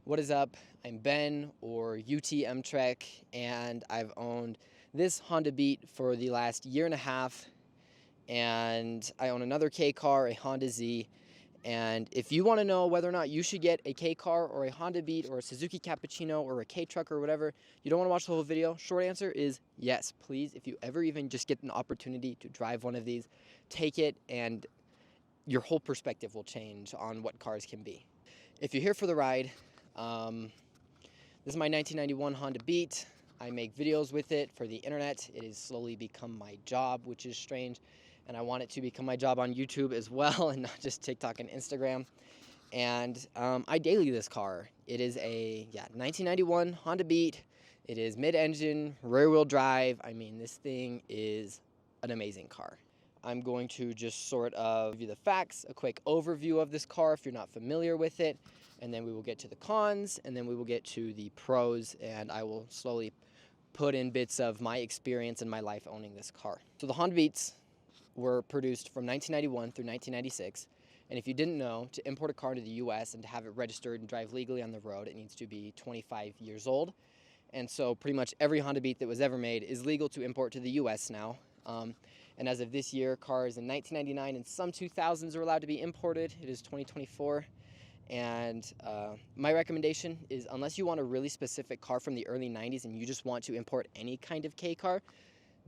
What is up? I'm Ben, or UT MREC, and I've owned this Honda Beat for the last year and a half, and I own another K car, a Honda Z. And if you want to know whether or not you should get a K car or a Honda Beat or a Suzuki Cappuccino or a K truck or whatever, you don't want to watch the whole video. Short answer is yes, please. If you ever even just get an opportunity to drive one of these, take it, and your whole perspective will change on what cars can be. If you're here for the ride, this is my 1991 Honda Beat. I make videos with it for the internet. It has slowly become my job, which is strange. And I want it to become my job on YouTube as well, and not just TikTok and Instagram. And I daily this car. It is a 1991 Honda Beat. It is mid-engine, rear-wheel drive. I mean, this thing is an amazing car. I'm going to just sort of give you the facts, a quick overview of this car if you're not familiar with it, and then we will get to the cons, and then we will get to the pros, and I will slowly put in bits of my experience in my life owning this car. So the Honda Beats were produced from 1991 through 1996, and if you didn't know, to import a car to the US and to have it registered and drive legally on the road, it needs to be 25 years old. And so pretty much every Honda Beat that was ever made is legal to import to the US now. And as of this year, cars in 1999 and some 2000s are allowed to be imported. It is 2024. And my recommendation is, unless you want a really specific car from the early 90s and you just want to import any kind of K car,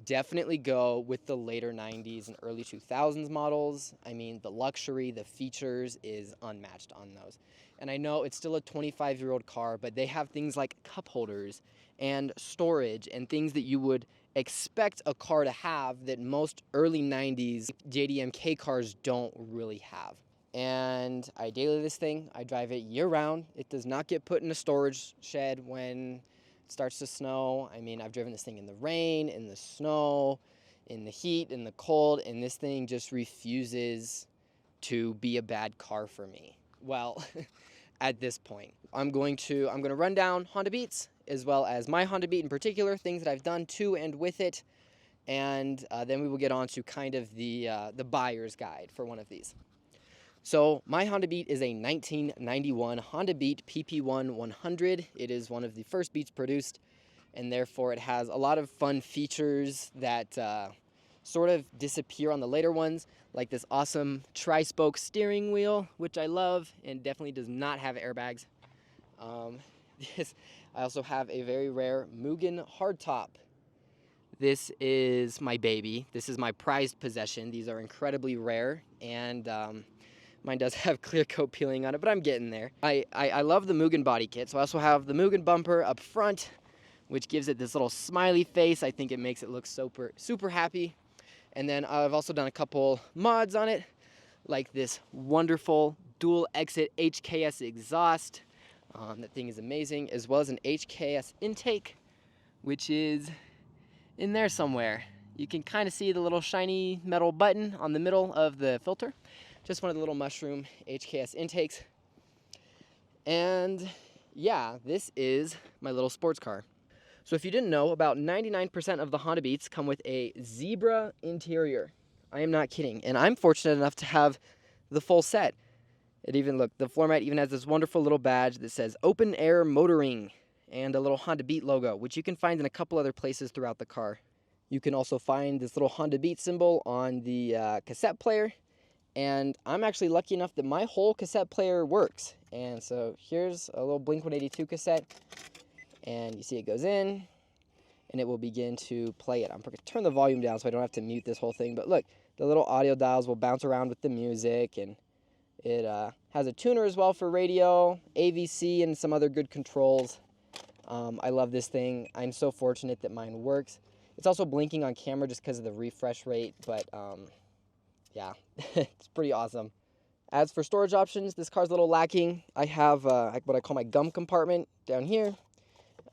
definitely go with the later 90s and early 2000s models. I mean, the luxury, the features is unmatched on those. And I know it's still a 25-year-old car, but they have things like cup holders and storage and things that you would expect a car to have that most early 90s JDM K cars don't really have. And I daily this thing. I drive it year-round. It does not get put in a storage shed when starts to snow. I mean, I've driven this thing in the rain, in the snow, in the heat, in the cold, and this thing just refuses to be a bad car for me. Well, at this point, I'm going to run down Honda Beats, as well as my Honda Beat in particular, things that I've done to and with it, and then we will get on to kind of the buyer's guide for one of these. So my Honda Beat is a 1991 Honda Beat PP1 100. It is one of the first Beats produced, and therefore it has a lot of fun features that sort of disappear on the later ones, like this awesome tri-spoke steering wheel, which I love, and definitely does not have airbags. I also have a very rare Mugen hardtop. This is my baby. This is my prized possession. These are incredibly rare, and mine does have clear coat peeling on it, but I'm getting there. I love the Mugen body kit, so I also have the Mugen bumper up front, which gives it this little smiley face. I think it makes it look super happy. And then I've also done a couple mods on it, like this wonderful dual exit HKS exhaust. That thing is amazing, as well as an HKS intake, which is in there somewhere. You can kind of see the little shiny metal button on the middle of the filter. Just one of the little mushroom HKS intakes. And yeah, this is my little sports car. So if you didn't know, about 99% of the Honda Beats come with a zebra interior. I am not kidding. And I'm fortunate enough to have the full set. The floor mat even has this wonderful little badge that says Open Air Motoring and a little Honda Beat logo, which you can find in a couple other places throughout the car. You can also find this little Honda Beat symbol on the cassette player. And I'm actually lucky enough that my whole cassette player works. And so here's a little Blink-182 cassette. And you see it goes in, and it will begin to play it. I'm going to turn the volume down so I don't have to mute this whole thing. But look, the little audio dials will bounce around with the music. And it has a tuner as well for radio, AVC, and some other good controls. I love this thing. I'm so fortunate that mine works. It's also blinking on camera just because of the refresh rate. But yeah, it's pretty awesome. As for storage options, this car's a little lacking. I have what I call my gum compartment down here.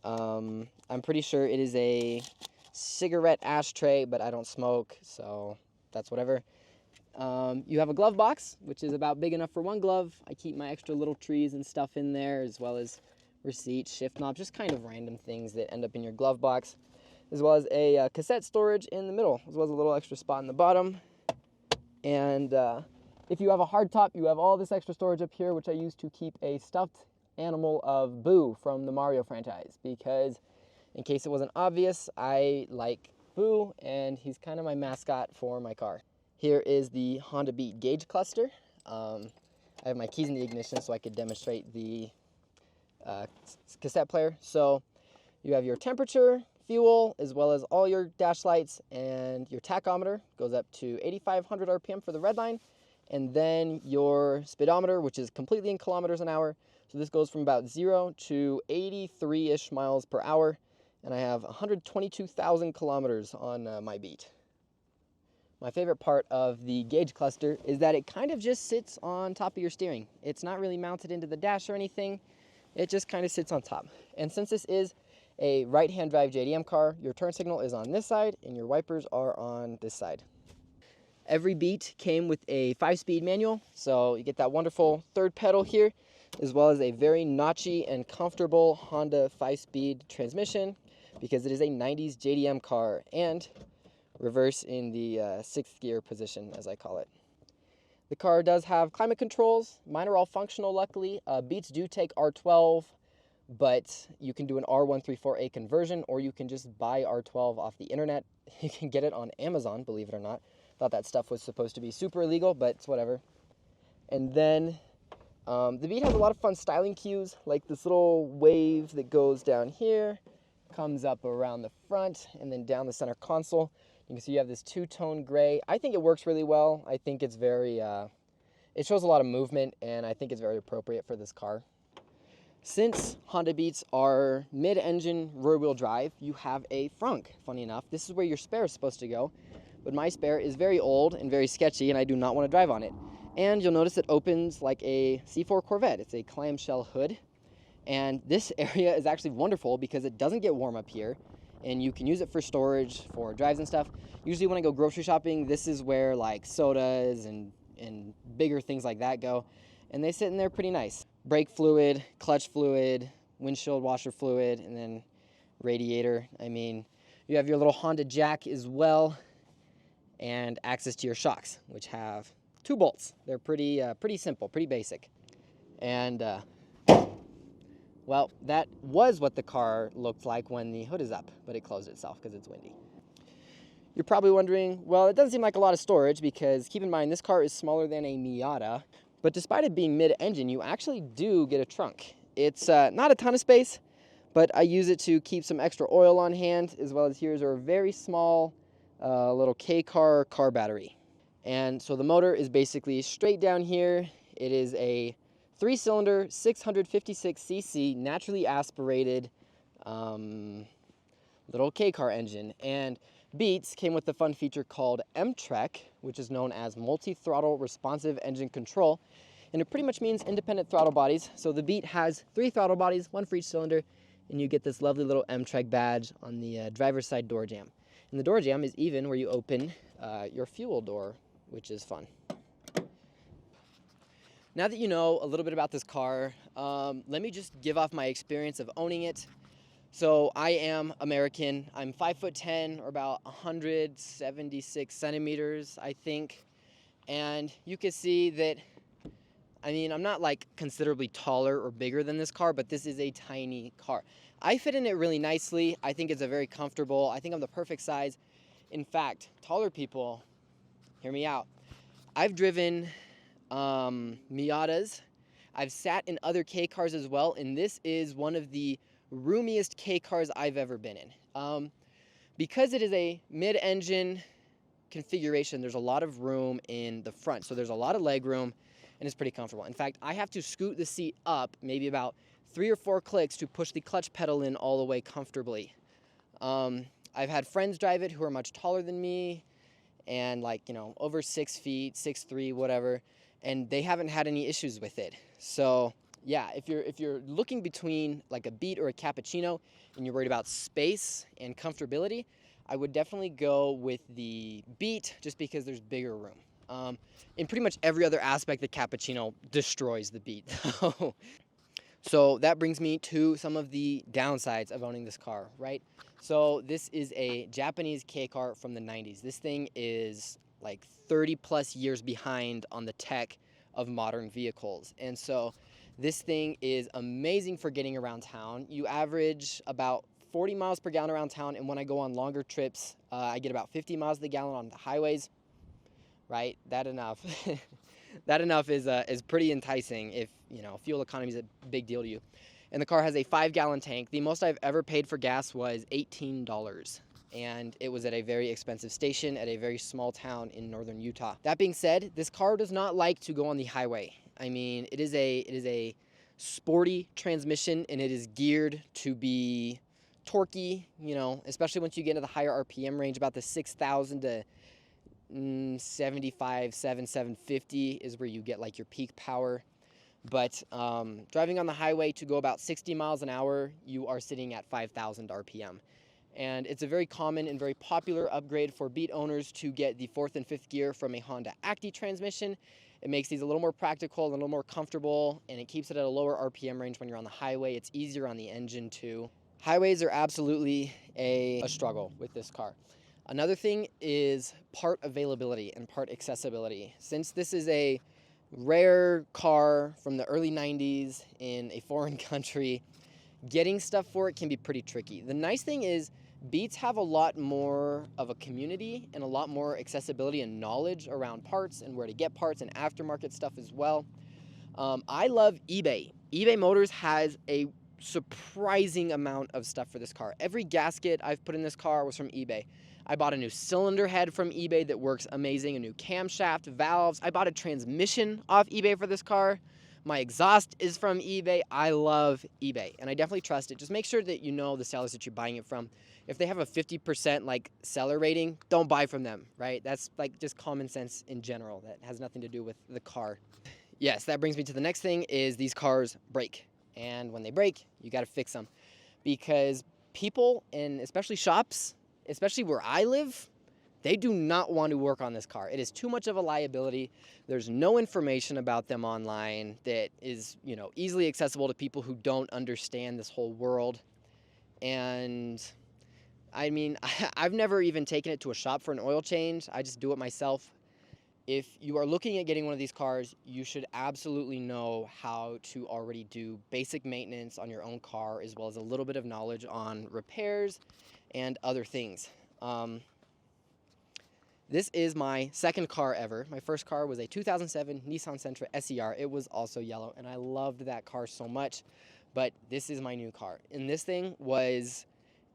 I'm pretty sure it is a cigarette ashtray, but I don't smoke, so that's whatever. You have a glove box, which is about big enough for one glove. I keep my extra little trees and stuff in there, as well as receipts, shift knobs, just kind of random things that end up in your glove box, as well as a cassette storage in the middle, as well as a little extra spot in the bottom. And if you have a hard top, you have all this extra storage up here, which I use to keep a stuffed animal of Boo from the Mario franchise, because in case it wasn't obvious, I like Boo, and he's kind of my mascot for my car. Here is the Honda Beat gauge cluster. I have my keys in the ignition so I could demonstrate the cassette player. So you have your temperature, fuel, as well as all your dash lights, and your tachometer goes up to 8,500 RPM for the red line, and then your speedometer, which is completely in kilometers an hour. So this goes from about 0 to 83-ish miles per hour, and I have 122,000 kilometers on my Beat. My favorite part of the gauge cluster is that it kind of just sits on top of your steering. It's not really mounted into the dash or anything. It just kind of sits on top. And since this is a right-hand drive JDM car, your turn signal is on this side and your wipers are on this side. Every Beat came with a 5-speed manual, so you get that wonderful third pedal here, as well as a very notchy and comfortable Honda 5-speed transmission, because it is a 90s JDM car, and reverse in the 6th gear position, as I call it. The car does have climate controls. Mine are all functional, luckily. Beats do take R12, but you can do an R134A conversion, or you can just buy R12 off the internet. You can get it on Amazon, believe it or not. Thought that stuff was supposed to be super illegal, but it's whatever. And then the Beat has a lot of fun styling cues, like this little wave that goes down here, comes up around the front, and then down the center console. You can see you have this two-tone gray. I think it works really well. I think it's very, it shows a lot of movement, and I think it's very appropriate for this car. Since Honda Beats are mid-engine rear-wheel drive, you have a frunk, funny enough. This is where your spare is supposed to go, but my spare is very old and very sketchy, and I do not want to drive on it. And you'll notice it opens like a C4 Corvette. It's a clamshell hood, and this area is actually wonderful because it doesn't get warm up here, and you can use it for storage, for drives and stuff. Usually when I go grocery shopping, this is where like sodas and bigger things like that go, and they sit in there pretty nice. Brake fluid, clutch fluid, windshield washer fluid, and then radiator. I mean, you have your little Honda jack as well, and access to your shocks, which have 2 bolts. They're pretty simple, pretty basic. And well, that was what the car looked like when the hood is up, but it closed itself because it's windy. You're probably wondering, well, it doesn't seem like a lot of storage, because keep in mind this car is smaller than a Miata, but despite it being mid-engine, you actually do get a trunk. It's not a ton of space, but I use it to keep some extra oil on hand, as well as here's our very small little K-car car battery. And so the motor is basically straight down here. It is a 3-cylinder, 656cc, naturally aspirated little K-car engine. And Beats came with the fun feature called MREC, which is known as Multi-Throttle Responsive Engine Control. And it pretty much means independent throttle bodies. So the Beat has 3 throttle bodies, 1 for each cylinder, and you get this lovely little MREC badge on the driver's side door jamb. And the door jamb is even where you open your fuel door, which is fun. Now that you know a little bit about this car, let me just give off my experience of owning it. So I am American. I'm 5'10", or about 176 centimeters, I think. And you can see that, I mean, I'm not like considerably taller or bigger than this car, but this is a tiny car. I fit in it really nicely. I think it's a very comfortable. I think I'm the perfect size. In fact, taller people, hear me out. I've driven Miatas. I've sat in other K cars as well, and this is one of the roomiest K cars I've ever been in. Because it is a mid-engine configuration, there's a lot of room in the front, so there's a lot of leg room, and it's pretty comfortable. In fact, I have to scoot the seat up maybe about 3 or 4 clicks to push the clutch pedal in all the way comfortably. I've had friends drive it who are much taller than me, and like, you know, over 6 feet, 6'3", whatever, and they haven't had any issues with it. So yeah, if you're looking between like a Beat or a Cappuccino and you're worried about space and comfortability, I would definitely go with the Beat, just because there's bigger room. In pretty much every other aspect, the Cappuccino destroys the Beat. So that brings me to some of the downsides of owning this car, right? So this is a Japanese K car from the 90s. This thing is like 30 plus years behind on the tech of modern vehicles. And so This thing is amazing for getting around town. You average about 40 miles per gallon around town, and when I go on longer trips, I get about 50 miles per gallon on the highways. Right, that enough. That enough is pretty enticing if, you know, fuel economy is a big deal to you. And the car has a 5-gallon tank. The most I've ever paid for gas was $18. And it was at a very expensive station at a very small town in northern Utah. That being said, this car does not like to go on the highway. I mean, it is a sporty transmission, and it is geared to be torquey, you know, especially once you get into the higher RPM range, about the 6,000 to 75, 750 is where you get like your peak power. But driving on the highway to go about 60 miles an hour, you are sitting at 5,000 RPM. And it's a very common and very popular upgrade for Beat owners to get the 4th and 5th gear from a Honda Acti transmission. It makes these a little more practical, a little more comfortable, and it keeps it at a lower RPM range when you're on the highway. It's easier on the engine too. Highways are absolutely a struggle with this car. Another thing is part availability and part accessibility. Since this is a rare car from the early 90s in a foreign country, getting stuff for it can be pretty tricky. The nice thing is Beats have a lot more of a community and a lot more accessibility and knowledge around parts and where to get parts and aftermarket stuff as well. I love eBay. eBay Motors has a surprising amount of stuff for this car. Every gasket I've put in this car was from eBay. I bought a new cylinder head from eBay that works amazing, a new camshaft, valves. I bought a transmission off eBay for this car. My exhaust is from eBay. I love eBay, and I definitely trust it. Just make sure that you know the sellers that you're buying it from. If they have a 50% like seller rating, don't buy from them, right? That's like just common sense in general. That has nothing to do with the car. Yes, that brings me to the next thing is these cars break. And when they break, you got to fix them. Because people, and especially shops, especially where I live, they do not want to work on this car. It is too much of a liability. There's no information about them online that is, you know, easily accessible to people who don't understand this whole world. And I mean, I've never even taken it to a shop for an oil change. I just do it myself. If you are looking at getting one of these cars, you should absolutely know how to already do basic maintenance on your own car, as well as a little bit of knowledge on repairs and other things. This is my second car ever. My first car was a 2007 Nissan Sentra SER. It was also yellow, and I loved that car so much. But this is my new car. And this thing was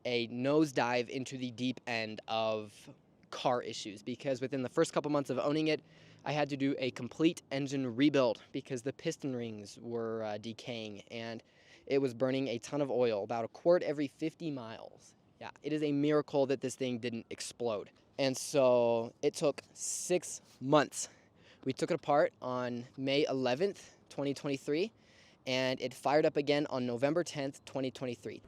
a nosedive into the deep end of car issues, because within the first couple months of owning it, I had to do a complete engine rebuild because the piston rings were decaying, and it was burning a ton of oil, about a quart every 50 miles. Yeah, it is a miracle that this thing didn't explode. And so it took 6 months. We took it apart on May 11th, 2023, and it fired up again on November 10th, 2023.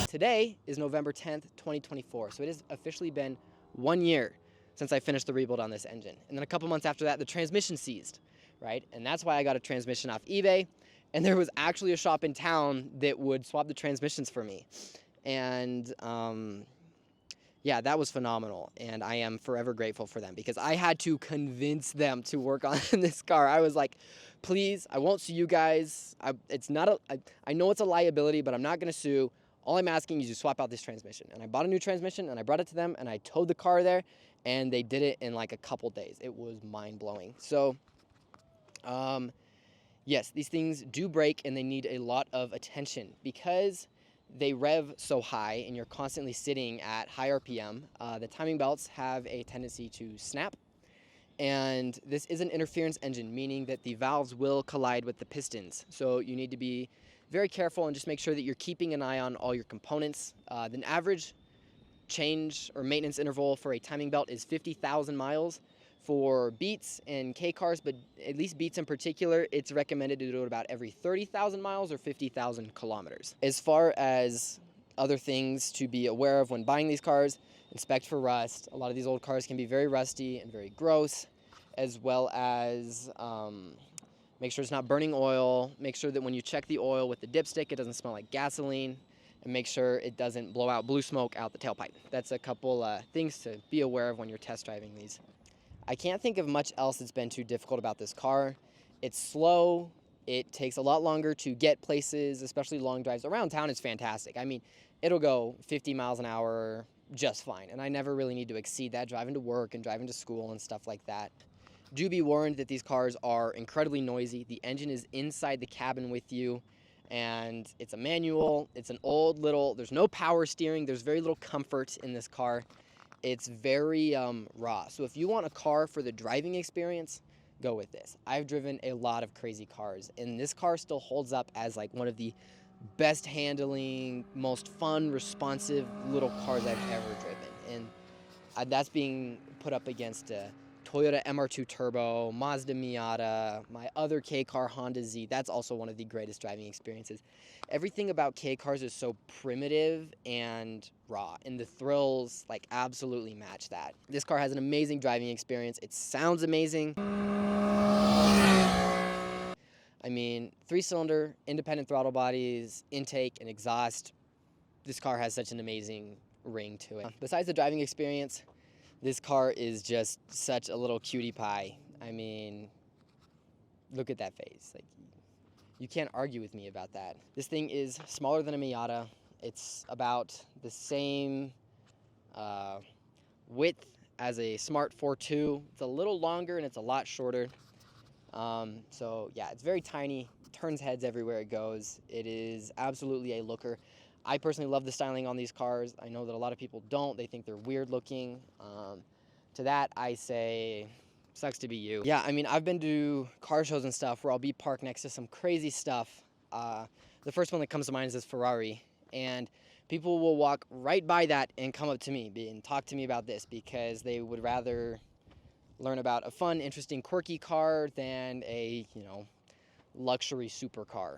Today is November 10th, 2024, so it has officially been 1 year since I finished the rebuild on this engine. And then a couple months after that, the transmission seized, right? And that's why I got a transmission off eBay, and there was actually a shop in town that would swap the transmissions for me. And yeah, that was phenomenal, and I am forever grateful for them, because I had to convince them to work on this car. I was like, please, I won't sue you guys. I know it's a liability, but I'm not going to sue. All I'm asking is you swap out this transmission. And I bought a new transmission, and I brought it to them, and I towed the car there, and they did it in like a couple days. It was mind-blowing. So, yes, these things do break, and they need a lot of attention because they rev so high, and you're constantly sitting at high RPM. The timing belts have a tendency to snap, and this is an interference engine, meaning that the valves will collide with the pistons. So you need to be very careful and just make sure that you're keeping an eye on all your components. The average change or maintenance interval for a timing belt is 50,000 miles. For Beats and K cars, but at least Beats in particular, it's recommended to do it about every 30,000 miles or 50,000 kilometers. As far as other things to be aware of when buying these cars, inspect for rust. A lot of these old cars can be very rusty and very gross, as well as make sure it's not burning oil. Make sure that when you check the oil with the dipstick, it doesn't smell like gasoline. and make sure it doesn't blow out blue smoke out the tailpipe. That's a couple things to be aware of when you're test driving these. I can't think of much else that's been too difficult about this car. It's slow. It takes a lot longer to get places, especially long drives. Around town is fantastic. I mean, it'll go 50 miles an hour just fine, and I never really need to exceed that driving to work and driving to school and stuff like that. Do be warned that these cars are incredibly noisy. The engine is inside the cabin with you, and it's a manual. It's an old little, there's no power steering. There's very little comfort in this car. It's very raw. So if you want a car for the driving experience, go with this. I've driven a lot of crazy cars, and this car still holds up as like one of the best handling, most fun, responsive little cars I've ever driven. And that's being put up against a Toyota MR2 Turbo, Mazda Miata, my other K car, Honda Z. That's also one of the greatest driving experiences. Everything about K cars is so primitive and raw, and the thrills like absolutely match that. This car has an amazing driving experience. It sounds amazing. I mean, 3-cylinder, independent throttle bodies, intake, and exhaust. This car has such an amazing ring to it. Besides the driving experience, this car is just such a little cutie pie. I mean, look at that face. Like, you can't argue with me about that. This thing is smaller than a Miata. It's about the same width as a Smart 4.2. It's a little longer and it's a lot shorter. So yeah, it's very tiny, turns heads everywhere it goes. It is absolutely a looker. I personally love the styling on these cars. I know that a lot of people don't. They think they're weird looking. To that, I say, sucks to be you. Yeah, I mean, I've been to car shows and stuff where I'll be parked next to some crazy stuff. The first one that comes to mind is this Ferrari. And people will walk right by that and come up to me and talk to me about this because they would rather learn about a fun, interesting, quirky car than a, luxury supercar.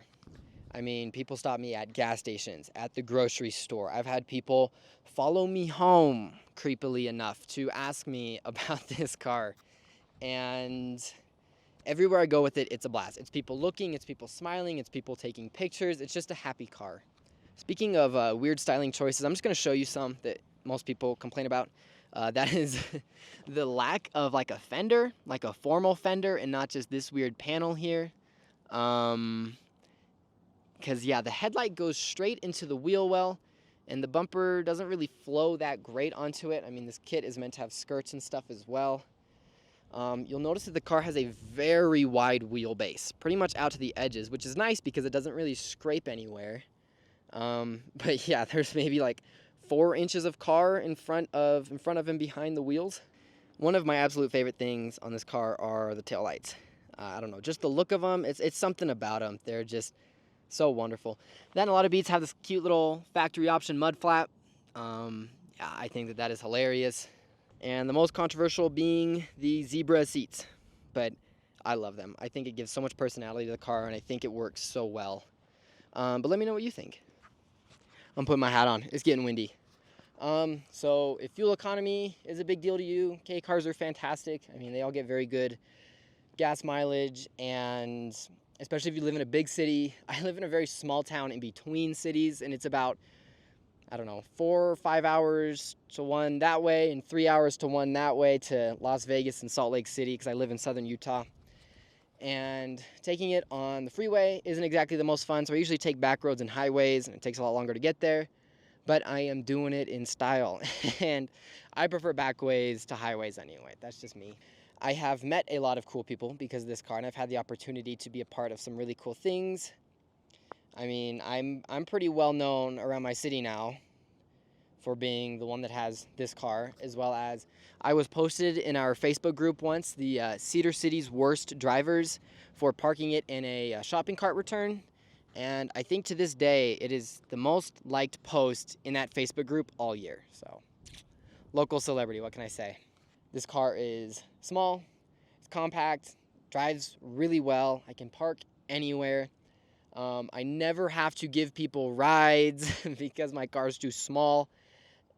I mean, people stop me at gas stations, at the grocery store. I've had people follow me home, creepily enough, to ask me about this car. And everywhere I go with it, it's a blast. It's people looking, it's people smiling, it's people taking pictures. It's just a happy car. Speaking of weird styling choices, I'm just going to show you some that most people complain about. That is the lack of like a fender, like a formal fender, and not just this weird panel here. Because, yeah, the headlight goes straight into the wheel well, and the bumper doesn't really flow that great onto it. I mean, this kit is meant to have skirts and stuff as well. You'll notice that the car has a very wide wheelbase, pretty much out to the edges, which is nice because it doesn't really scrape anywhere. But, yeah, there's maybe like 4 inches of car in front of and behind the wheels. One of my absolute favorite things on this car are the taillights. I don't know, just the look of them. It's something about them. They're just so wonderful. Then a lot of Beats have this cute little factory option mud flap. Yeah, I think that is hilarious. And the most controversial being the zebra seats. But I love them. I think it gives so much personality to the car, and I think it works so well. But let me know what you think. I'm putting my hat on. It's getting windy. So if fuel economy is a big deal to you, K cars are fantastic. I mean, they all get very good gas mileage, and especially if you live in a big city. I live in a very small town in between cities, and it's about, 4 or 5 hours to one that way and 3 hours to one that way to Las Vegas and Salt Lake City because I live in southern Utah. And taking it on the freeway isn't exactly the most fun, so I usually take back roads and highways, and it takes a lot longer to get there. But I am doing it in style, and I prefer back ways to highways anyway. That's just me. I have met a lot of cool people because of this car, and I've had the opportunity to be a part of some really cool things. I mean, I'm pretty well known around my city now for being the one that has this car, as well as I was posted in our Facebook group once, the Cedar City's worst drivers for parking it in a shopping cart return. And I think to this day, it is the most liked post in that Facebook group all year. So, local celebrity, what can I say? This car is small, it's compact, drives really well. I can park anywhere. I never have to give people rides because my car's too small.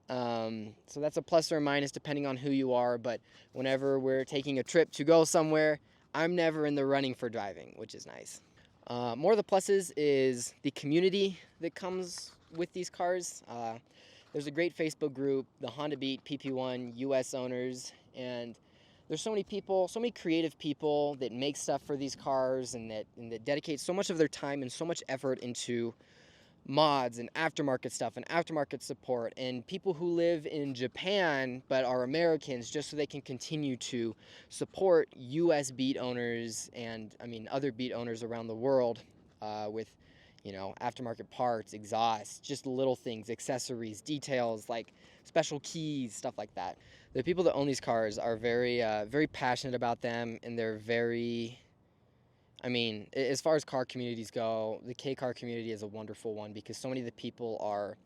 So that's a plus or a minus depending on who you are. But whenever we're taking a trip to go somewhere, I'm never in the running for driving, which is nice. More of the pluses is the community that comes with these cars. There's a great Facebook group, the Honda Beat PP1 US owners, and there's so many people, so many creative people that make stuff for these cars and that dedicate so much of their time and so much effort into mods and aftermarket stuff and aftermarket support, and people who live in Japan but are Americans just so they can continue to support US beat owners and other beat owners around the world with aftermarket parts, exhausts, just little things, accessories, details like special keys, stuff like that. The people that own these cars are very passionate about them, and they're very, as far as car communities go, the K-car community is a wonderful one because so many of the people are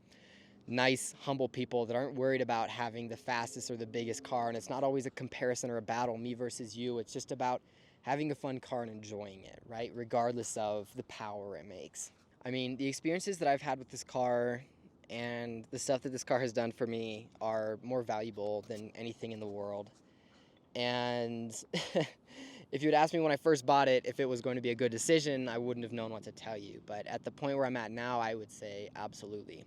nice, humble people that aren't worried about having the fastest or the biggest car, and it's not always a comparison or a battle, me versus you. It's just about having a fun car and enjoying it, right? Regardless of the power it makes. The experiences that I've had with this car and the stuff that this car has done for me are more valuable than anything in the world. And if you had asked me when I first bought it if it was going to be a good decision, I wouldn't have known what to tell you. But at the point where I'm at now, I would say absolutely.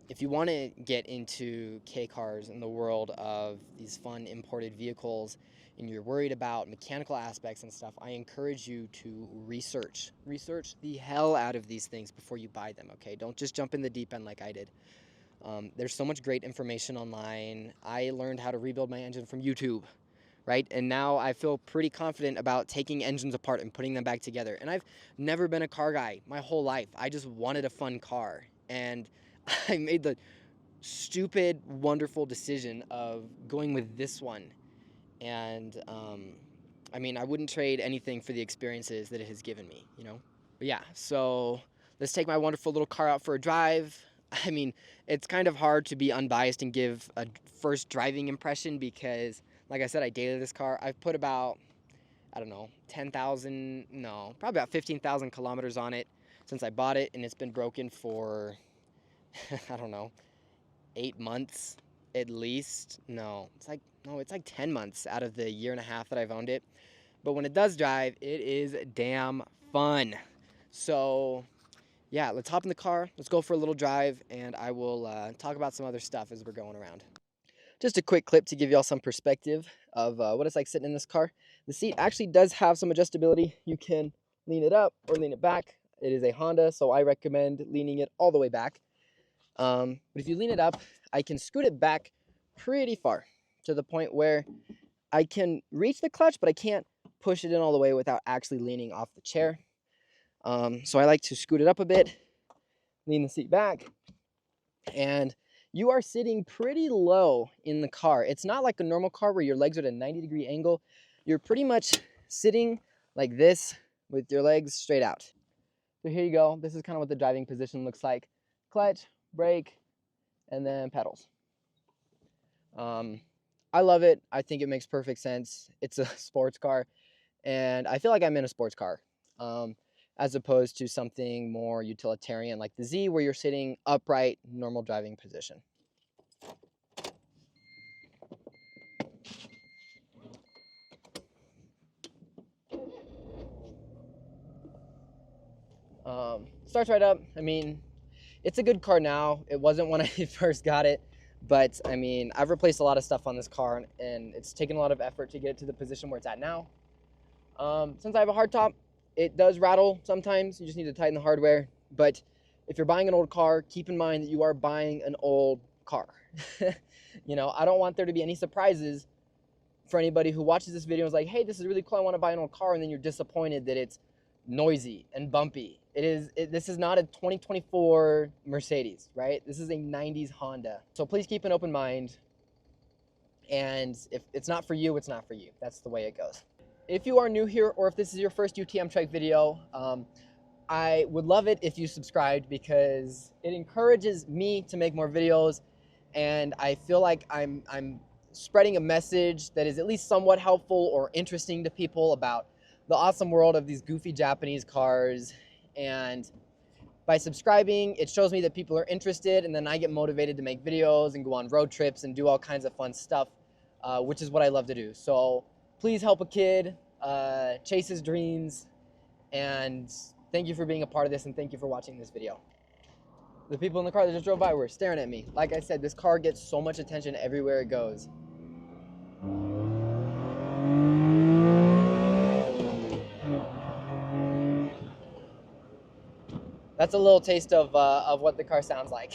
If you want to get into K-cars in the world of these fun imported vehicles and you're worried about mechanical aspects and stuff, I encourage you to research the hell out of these things before you buy them, okay? Don't just jump in the deep end like I did. There's so much great information online. I learned how to rebuild my engine from YouTube, right? And now I feel pretty confident about taking engines apart and putting them back together. And I've never been a car guy my whole life. I just wanted a fun car. And I made the stupid, wonderful decision of going with this one. And, I wouldn't trade anything for the experiences that it has given me, But yeah, so let's take my wonderful little car out for a drive. It's kind of hard to be unbiased and give a first driving impression because, like I said, I dated this car. I've put about, 10,000, no, probably about 15,000 kilometers on it since I bought it, and it's been broken for, 8 months at least. It's like 10 months out of the year and a half that I've owned it. But when it does drive, it is damn fun. So yeah, let's hop in the car, let's go for a little drive, and I will talk about some other stuff as we're going around. Just a quick clip to give y'all some perspective of what it's like sitting in this car. The seat actually does have some adjustability. You can lean it up or lean it back. It is a Honda, so I recommend leaning it all the way back. But if you lean it up, I can scoot it back pretty far to the point where I can reach the clutch, but I can't push it in all the way without actually leaning off the chair. So I like to scoot it up a bit, lean the seat back, and you are sitting pretty low in the car. It's not like a normal car where your legs are at a 90-degree angle. You're pretty much sitting like this with your legs straight out. So here you go. This is kind of what the driving position looks like. Clutch, brake, and then pedals. I love it. I think it makes perfect sense. It's a sports car, and I feel like I'm in a sports car, as opposed to something more utilitarian like the Z, where you're sitting upright, normal driving position. Starts right up. It's a good car now. It wasn't when I first got it, but I've replaced a lot of stuff on this car, and it's taken a lot of effort to get it to the position where it's at now. Since I have a hardtop, it does rattle sometimes. You just need to tighten the hardware. But if you're buying an old car, keep in mind that you are buying an old car. I don't want there to be any surprises for anybody who watches this video and is like, hey, this is really cool, I want to buy an old car, and then you're disappointed that it's noisy and bumpy. This is not a 2024 Mercedes, right? This is a 90s Honda. So please keep an open mind. And if it's not for you, it's not for you. That's the way it goes. If you are new here, or if this is your first UTM-TREC video, I would love it if you subscribed because it encourages me to make more videos, and I feel like I'm spreading a message that is at least somewhat helpful or interesting to people about the awesome world of these goofy Japanese cars. And by subscribing, it shows me that people are interested, and then I get motivated to make videos and go on road trips and do all kinds of fun stuff, which is what I love to do. So please help a kid chase his dreams, and thank you for being a part of this, and thank you for watching this video. The people in the car that just drove by were staring at me. Like I said, this car gets so much attention everywhere it goes. That's a little taste of what the car sounds like.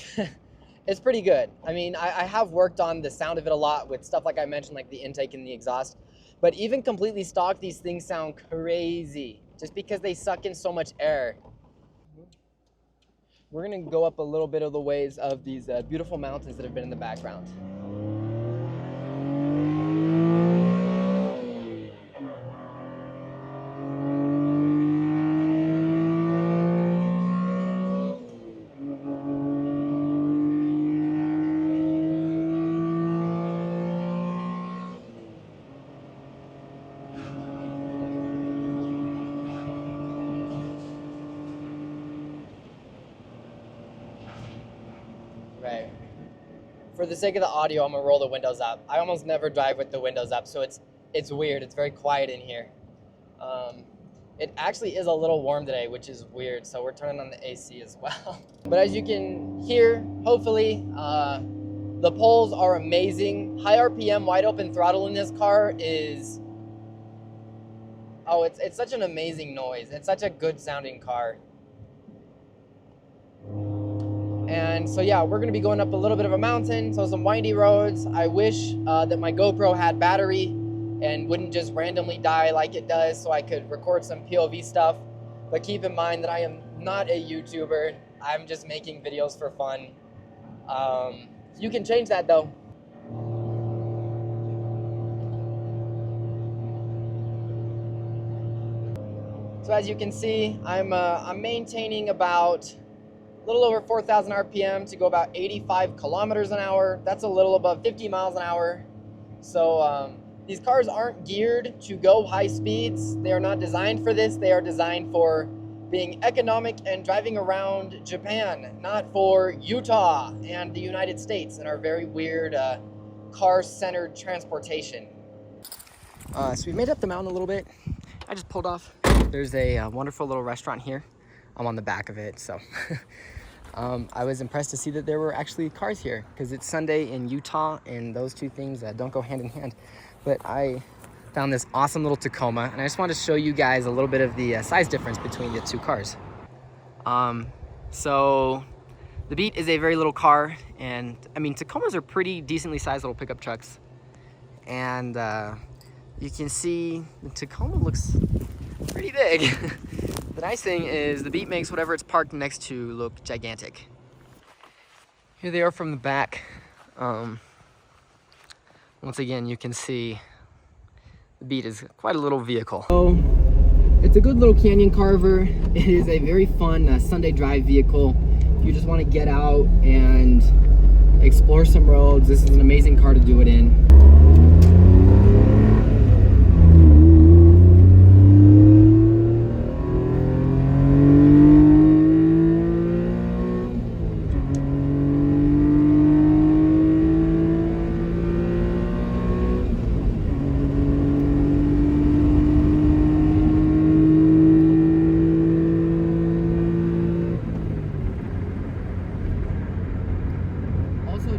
It's pretty good. I mean, I have worked on the sound of it a lot with stuff like I mentioned, like the intake and the exhaust. But even completely stock, these things sound crazy just because they suck in so much air. We're gonna go up a little bit of the ways of these beautiful mountains that have been in the background. Right. For the sake of the audio, I'm gonna roll the windows up. I almost never drive with the windows up, so it's weird. It's very quiet in here. It actually is a little warm today, which is weird, so we're turning on the AC as well. But as you can hear, hopefully, the poles are amazing. High RPM, wide open throttle in this car is, oh, it's such an amazing noise. It's such a good sounding car. And so yeah, we're gonna be going up a little bit of a mountain, so some windy roads. I wish that my GoPro had battery and wouldn't just randomly die like it does, so I could record some POV stuff. But keep in mind that I am not a YouTuber. I'm just making videos for fun. You can change that though. So as you can see, I'm maintaining about a little over 4,000 RPM to go about 85 kilometers an hour. That's a little above 50 miles an hour. So these cars aren't geared to go high speeds. They are not designed for this. They are designed for being economic and driving around Japan, not for Utah and the United States and our very weird car-centered transportation. So we made up the mountain a little bit. I just pulled off. There's a wonderful little restaurant here. I'm on the back of it, so I was impressed to see that there were actually cars here because it's Sunday in Utah and those two things don't go hand in hand. But I found this awesome little Tacoma and I just wanted to show you guys a little bit of the size difference between the two cars. So the Beat is a very little car, and I mean Tacomas are pretty decently sized little pickup trucks, and you can see the Tacoma looks pretty big. The nice thing is the Beat makes whatever it's parked next to look gigantic. Here they are from the back. Once again, you can see the Beat is quite a little vehicle. So it's a good little canyon carver. It is a very fun Sunday drive vehicle. If you just want to get out and explore some roads, this is an amazing car to do it in.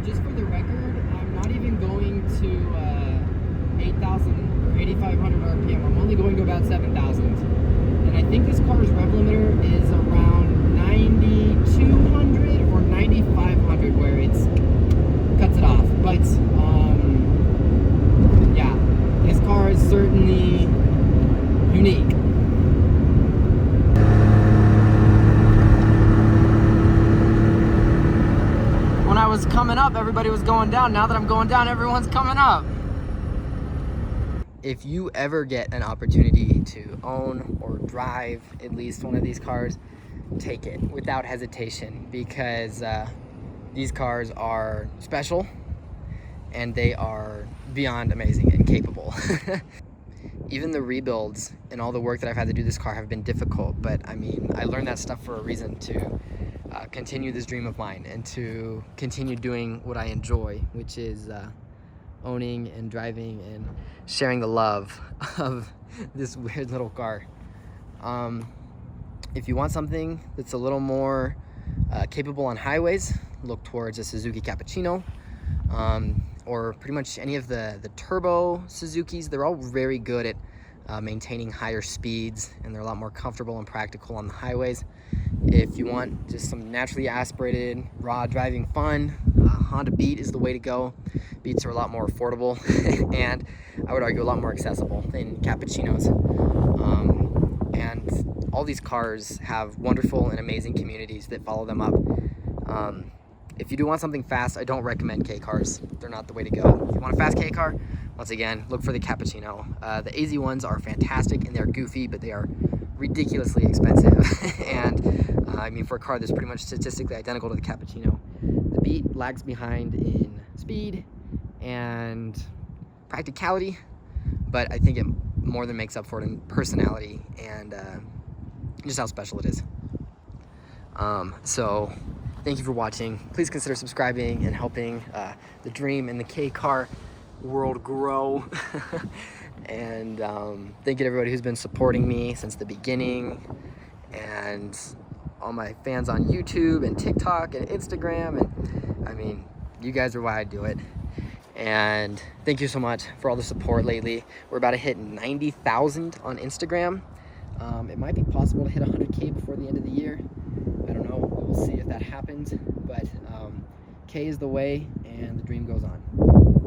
Just for the record, I'm not even going to 8,000 or 8,500 RPM. I'm only going to about 7,000. And I think this car's rev limiter is around 9,200 or 9,500 where it cuts it off. But yeah, this car is certainly unique. When I was coming up, everybody was going down. Now that I'm going down, everyone's coming up. If you ever get an opportunity to own or drive at least one of these cars, take it without hesitation, because these cars are special and they are beyond amazing and capable. Even the rebuilds and all the work that I've had to do this car have been difficult, but I mean, I learned that stuff for a reason, to continue this dream of mine and to continue doing what I enjoy, which is owning and driving and sharing the love of this weird little car. If you want something that's a little more capable on highways, look towards a Suzuki Cappuccino, or pretty much any of the turbo Suzukis. They're all very good at maintaining higher speeds, and they're a lot more comfortable and practical on the highways. If you want just some naturally aspirated, raw driving fun, Honda Beat is the way to go. Beats are a lot more affordable and I would argue a lot more accessible than Cappuccinos. And all these cars have wonderful and amazing communities that follow them up. If you do want something fast, I don't recommend K cars. They're not the way to go. If you want a fast K car, once again, look for the Cappuccino. The AZ ones are fantastic and they're goofy, but they are ridiculously expensive. And I mean, for a car that's pretty much statistically identical to the Cappuccino, the Beat lags behind in speed and practicality, but I think it more than makes up for it in personality and just how special it is. So thank you for watching. Please consider subscribing and helping the dream in the K car world grow. And thank you to everybody who's been supporting me since the beginning, and all my fans on YouTube and TikTok and Instagram. And I mean, you guys are why I do it. And thank you so much for all the support lately. We're about to hit 90,000 on Instagram. It might be possible to hit 100K before the end of the year. I don't know. We'll see if that happens. But K is the way, and the dream goes on.